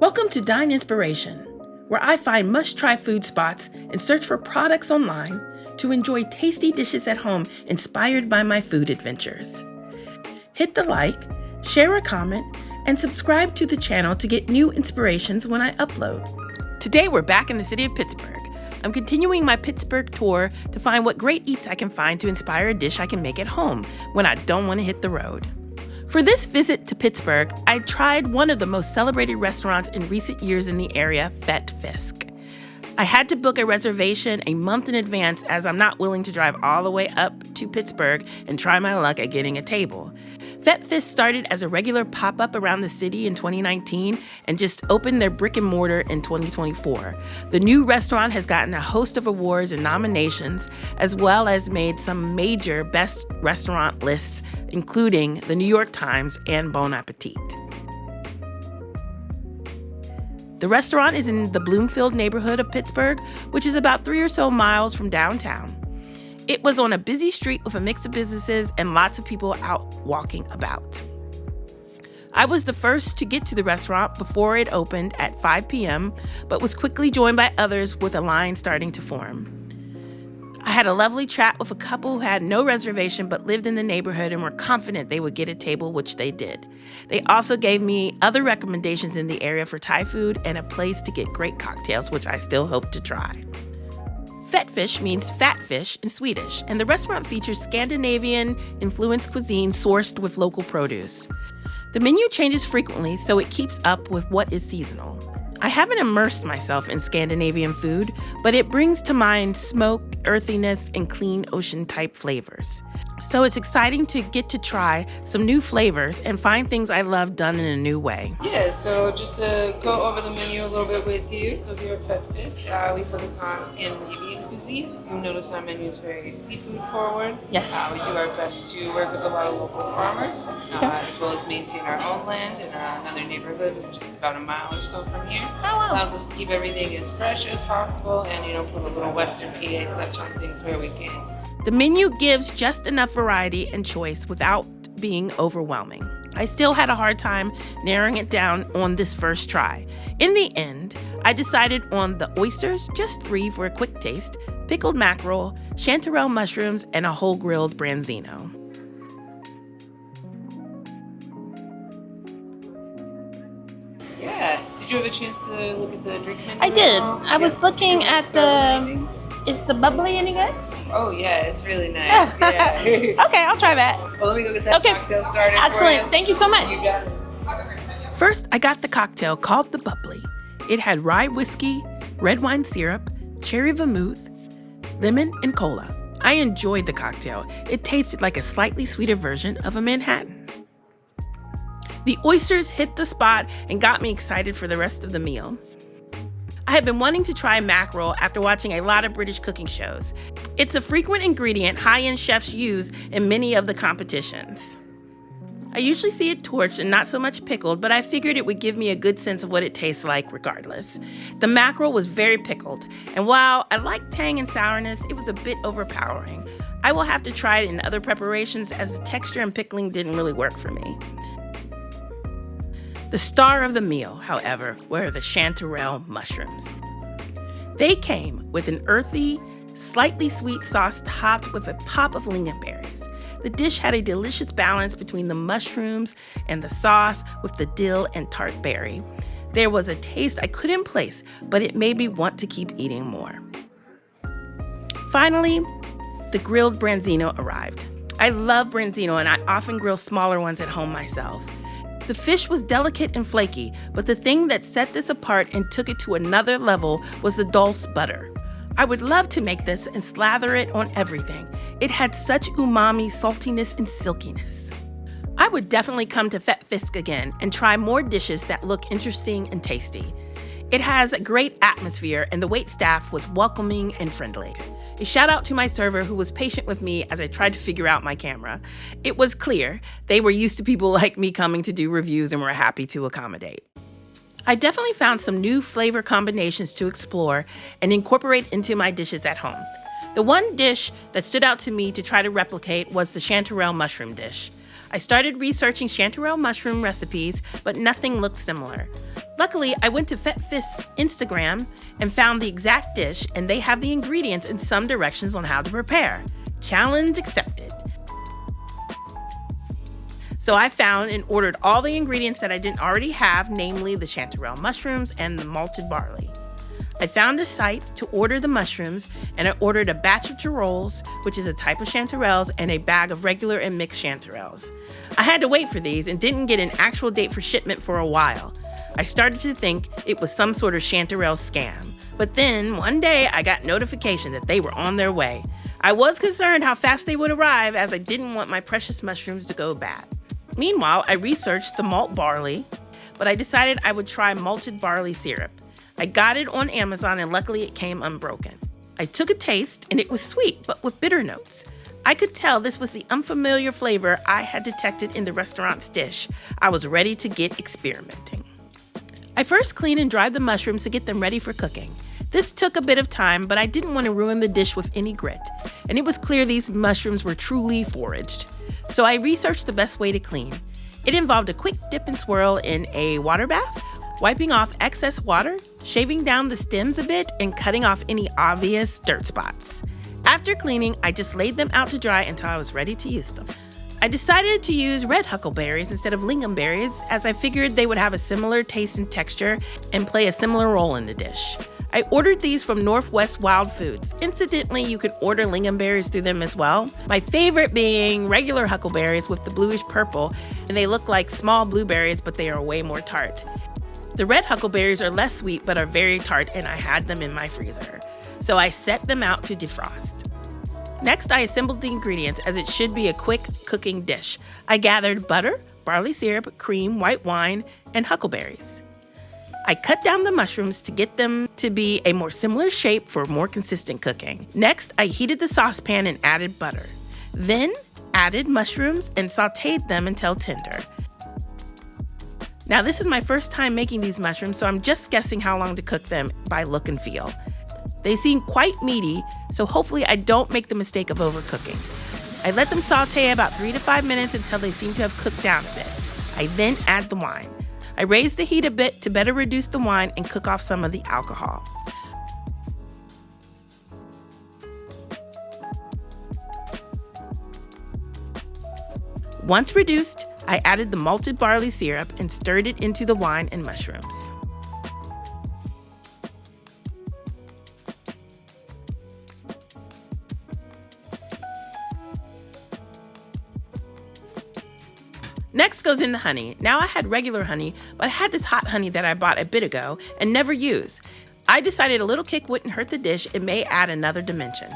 Welcome to Dine Inspiration, where I find must-try food spots and search for products online to enjoy tasty dishes at home inspired by my food adventures. Hit the like, share a comment, and subscribe to the channel to get new inspirations when I upload. Today we're back in the city of Pittsburgh. I'm continuing my Pittsburgh tour to find what great eats I can find to inspire a dish I can make at home when I don't want to hit the road. For this visit to Pittsburgh, I tried one of the most celebrated restaurants in recent years in the area, Fet-Fisk. I had to book a reservation a month in advance as I'm not willing to drive all the way up to Pittsburgh and try my luck at getting a table. Fet-Fisk started as a regular pop-up around the city in 2019 and just opened their brick and mortar in 2024. The new restaurant has gotten a host of awards and nominations, as well as made some major best restaurant lists, including the New York Times and Bon Appetit. The restaurant is in the Bloomfield neighborhood of Pittsburgh, which is about 3 or so miles from downtown. It was on a busy street with a mix of businesses and lots of people out walking about. I was the first to get to the restaurant before it opened at 5 p.m., but was quickly joined by others with a line starting to form. I had a lovely chat with a couple who had no reservation but lived in the neighborhood and were confident they would get a table, which they did. They also gave me other recommendations in the area for Thai food and a place to get great cocktails, which I still hope to try. Fet-Fisk means fat fish in Swedish, and the restaurant features Scandinavian-influenced cuisine sourced with local produce. The menu changes frequently, so it keeps up with what is seasonal. I haven't immersed myself in Scandinavian food, but it brings to mind smoke, earthiness, and clean ocean-type flavors. So it's exciting to get to try some new flavors and find things I love done in a new way. Yeah, so just to go over the menu a little bit with you. So here at Fet-Fisk, we focus on Scandinavian cuisine. So you'll notice our menu is very seafood forward. Yes. We do our best to work with a lot of local farmers, as well as maintain our own land in another neighborhood, which is about a mile or so from here. Oh, wow. Allows us to keep everything as fresh as possible and, put a little Western PA touch on things where we can. The menu gives just enough variety and choice without being overwhelming. I still had a hard time narrowing it down on this first try. In the end, I decided on the oysters, just 3 for a quick taste, pickled mackerel, chanterelle mushrooms, and a whole grilled branzino. Yeah. Did you have a chance to look at the drink menu? I did. I was looking at the... Is the bubbly any good? Oh yeah, it's really nice. Yeah. Okay, I'll try that. Well, let me go get that cocktail started. Excellent. For you. Thank you so much. You got it. First, I got the cocktail called the bubbly. It had rye whiskey, red wine syrup, cherry vermouth, lemon, and cola. I enjoyed the cocktail. It tasted like a slightly sweeter version of a Manhattan. The oysters hit the spot and got me excited for the rest of the meal. I had been wanting to try mackerel after watching a lot of British cooking shows. It's a frequent ingredient high-end chefs use in many of the competitions. I usually see it torched and not so much pickled, but I figured it would give me a good sense of what it tastes like regardless. The mackerel was very pickled, and while I like tang and sourness, it was a bit overpowering. I will have to try it in other preparations as the texture and pickling didn't really work for me. The star of the meal, however, were the chanterelle mushrooms. They came with an earthy, slightly sweet sauce topped with a pop of lingonberries. The dish had a delicious balance between the mushrooms and the sauce with the dill and tart berry. There was a taste I couldn't place, but it made me want to keep eating more. Finally, the grilled branzino arrived. I love branzino and I often grill smaller ones at home myself. The fish was delicate and flaky, but the thing that set this apart and took it to another level was the dulse butter. I would love to make this and slather it on everything. It had such umami, saltiness, and silkiness. I would definitely come to Fet-Fisk again and try more dishes that look interesting and tasty. It has a great atmosphere and the waitstaff was welcoming and friendly. A shout out to my server who was patient with me as I tried to figure out my camera. It was clear they were used to people like me coming to do reviews and were happy to accommodate. I definitely found some new flavor combinations to explore and incorporate into my dishes at home. The one dish that stood out to me to try to replicate was the Chanterelle Mushroom Dish. I started researching chanterelle mushroom recipes, but nothing looked similar. Luckily, I went to FetFisk Instagram and found the exact dish, and they have the ingredients and some directions on how to prepare. Challenge accepted. So I found and ordered all the ingredients that I didn't already have, namely the chanterelle mushrooms and the malted barley. I found a site to order the mushrooms, and I ordered a batch of chanterelles, which is a type of chanterelles, and a bag of regular and mixed chanterelles. I had to wait for these and didn't get an actual date for shipment for a while. I started to think it was some sort of chanterelle scam. But then, one day, I got notification that they were on their way. I was concerned how fast they would arrive, as I didn't want my precious mushrooms to go bad. Meanwhile, I researched the malt barley, but I decided I would try malted barley syrup. I got it on Amazon, and luckily it came unbroken. I took a taste, and it was sweet, but with bitter notes. I could tell this was the unfamiliar flavor I had detected in the restaurant's dish. I was ready to get experimenting. I first cleaned and dried the mushrooms to get them ready for cooking. This took a bit of time, but I didn't want to ruin the dish with any grit, and it was clear these mushrooms were truly foraged. So I researched the best way to clean. It involved a quick dip and swirl in a water bath, wiping off excess water, shaving down the stems a bit, and cutting off any obvious dirt spots. After cleaning, I just laid them out to dry until I was ready to use them. I decided to use red huckleberries instead of lingonberries, as I figured they would have a similar taste and texture and play a similar role in the dish. I ordered these from Northwest Wild Foods. Incidentally, you can order lingonberries through them as well. My favorite being regular huckleberries with the bluish purple, and they look like small blueberries, but they are way more tart. The red huckleberries are less sweet but are very tart, and I had them in my freezer. So I set them out to defrost. Next, I assembled the ingredients, as it should be a quick cooking dish. I gathered butter, barley syrup, cream, white wine, and huckleberries. I cut down the mushrooms to get them to be a more similar shape for more consistent cooking. Next, I heated the saucepan and added butter. Then, added mushrooms and sauteed them until tender. Now, this is my first time making these mushrooms, so I'm just guessing how long to cook them by look and feel. They seem quite meaty, so hopefully I don't make the mistake of overcooking. I let them saute about 3 to 5 minutes until they seem to have cooked down a bit. I then add the wine. I raise the heat a bit to better reduce the wine and cook off some of the alcohol. Once reduced, I added the malted barley syrup and stirred it into the wine and mushrooms. Next goes in the honey. Now I had regular honey, but I had this hot honey that I bought a bit ago and never used. I decided a little kick wouldn't hurt the dish and may add another dimension.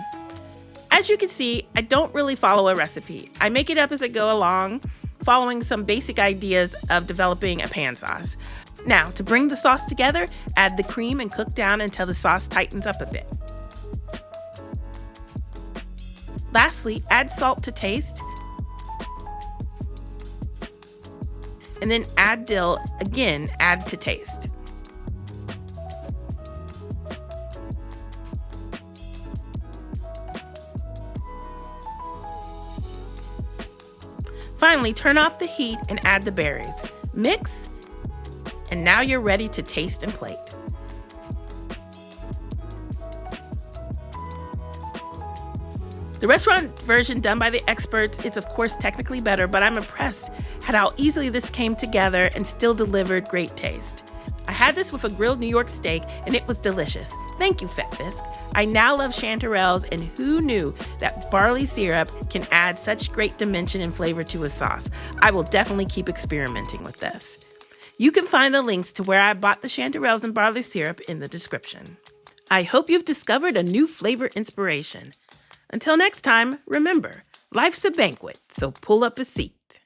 As you can see, I don't really follow a recipe. I make it up as I go along, following some basic ideas of developing a pan sauce. Now, to bring the sauce together, add the cream and cook down until the sauce tightens up a bit. Lastly, add salt to taste, and then add dill, again, add to taste. Finally, turn off the heat and add the berries. Mix, and now you're ready to taste and plate. The restaurant version done by the experts is of course technically better, but I'm impressed at how easily this came together and still delivered great taste. I had this with a grilled New York steak and it was delicious. Thank you, FetFisk. I now love chanterelles, and who knew that barley syrup can add such great dimension and flavor to a sauce. I will definitely keep experimenting with this. You can find the links to where I bought the chanterelles and barley syrup in the description. I hope you've discovered a new flavor inspiration. Until next time, remember, life's a banquet, so pull up a seat.